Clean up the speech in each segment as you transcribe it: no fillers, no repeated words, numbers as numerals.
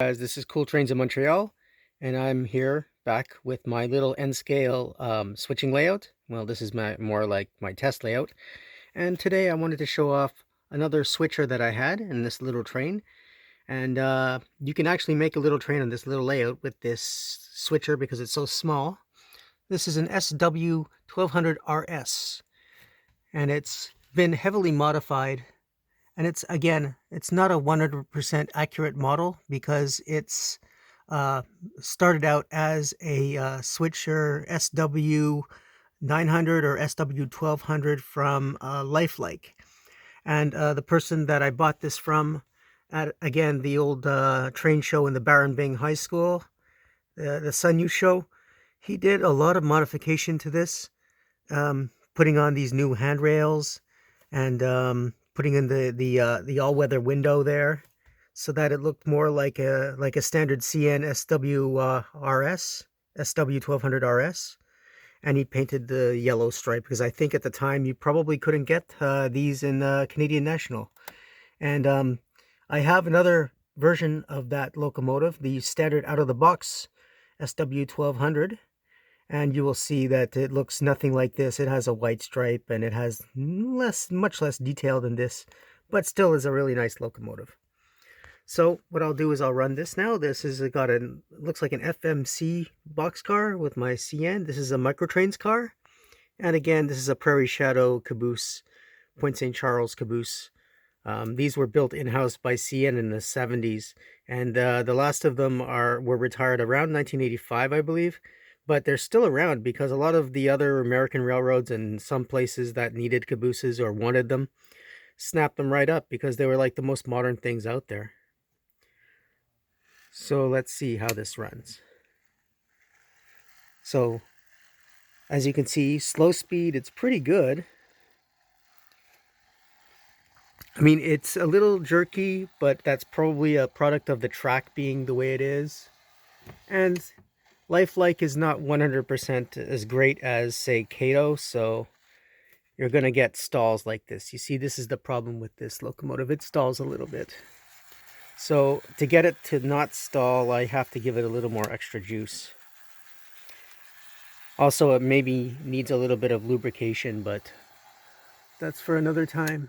Guys, this is Cool Trains in Montreal, and I'm here back with my little N-scale switching layout. Well, this is more like my test layout. And today I wanted to show off another switcher that I had in this little train. And you can actually make a little train on this little layout with this switcher because it's so small. This is an SW1200 RS, and it's been heavily modified. And it's not a 100% accurate model because it's started out as a switcher SW900 or SW1200 from Lifelike. And the person that I bought this from at, again, the old train show in the Baron Bing High School, the Sun Yu show, he did a lot of modification to this, putting on these new handrails and putting in the all-weather window there, so that it looked more like a standard CN SW1200 RS, and he painted the yellow stripe because I think at the time you probably couldn't get these in Canadian National. And I have another version of that locomotive, the standard out-of-the-box SW1200. And you will see that it looks nothing like this. It has a white stripe and it has much less detail than this, but still is a really nice locomotive. So what I'll do is I'll run this now. This is looks like an FMC boxcar with my CN. This is a Microtrains car. And again, this is a Prairie Shadow caboose, Point St. Charles caboose. These were built in-house by CN in the 70s. And the last of them were retired around 1985, I believe. But they're still around because a lot of the other American railroads and some places that needed cabooses or wanted them snapped them right up because they were like the most modern things out there. So let's see how this runs. So as you can see, slow speed, it's pretty good. I mean, it's a little jerky, but that's probably a product of the track being the way it is. And Lifelike is not 100% as great as, say, Kato, so you're going to get stalls like this. You see, this is the problem with this locomotive. It stalls a little bit. So to get it to not stall, I have to give it a little more extra juice. Also, it maybe needs a little bit of lubrication, but that's for another time.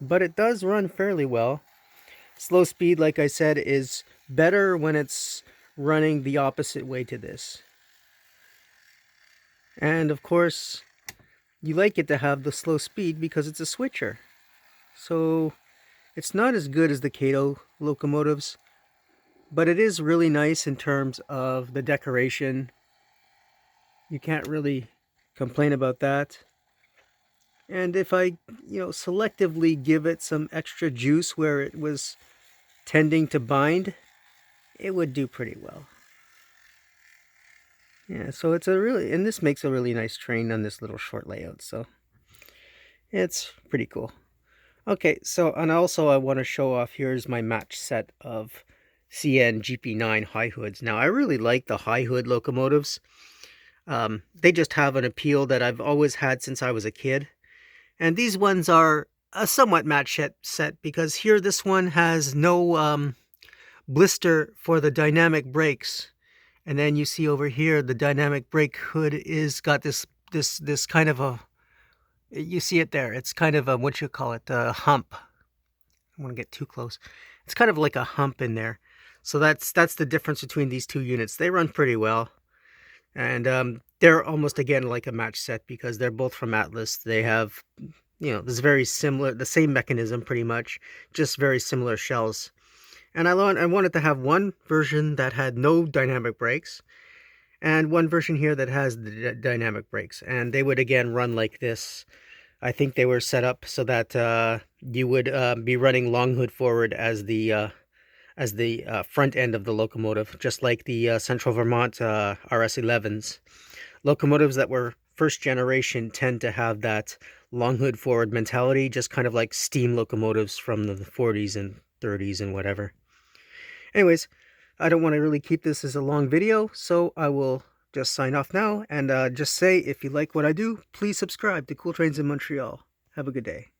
But it does run fairly well. Slow speed, like I said, is better when it's running the opposite way to this. And of course, you like it to have the slow speed because it's a switcher. So it's not as good as the Kato locomotives, but it is really nice in terms of the decoration. You can't really complain about that. And if I, selectively give it some extra juice where it was tending to bind, it would do pretty well. Yeah, so and this makes a really nice train on this little short layout, so it's pretty cool. Okay, so, and also I want to show off, here's my match set of CN GP9 high hoods. Now, I really like the high hood locomotives. They just have an appeal that I've always had since I was a kid. And these ones are a somewhat match set because here this one has no blister for the dynamic brakes, and then you see over here the dynamic brake hood is got this kind of a, you see it there, it's kind of a, what you call it, a hump. I don't want to get too close. It's kind of like a hump in there. So that's the difference between these two units. They run pretty well, and they're almost again like a match set because they're both from Atlas. They have, this very similar, the same mechanism pretty much, just very similar shells. And I wanted to have one version that had no dynamic brakes, and one version here that has the dynamic brakes. And they would again run like this. I think they were set up so that you would be running long hood forward as the front end of the locomotive, just like the Central Vermont RS11s. Locomotives that were first generation tend to have that long hood forward mentality, just kind of like steam locomotives from the 40s and 30s and whatever. Anyways, I don't want to really keep this as a long video, so I will just sign off now and just say, if you like what I do, please subscribe to Cool Trains in Montreal. Have a good day.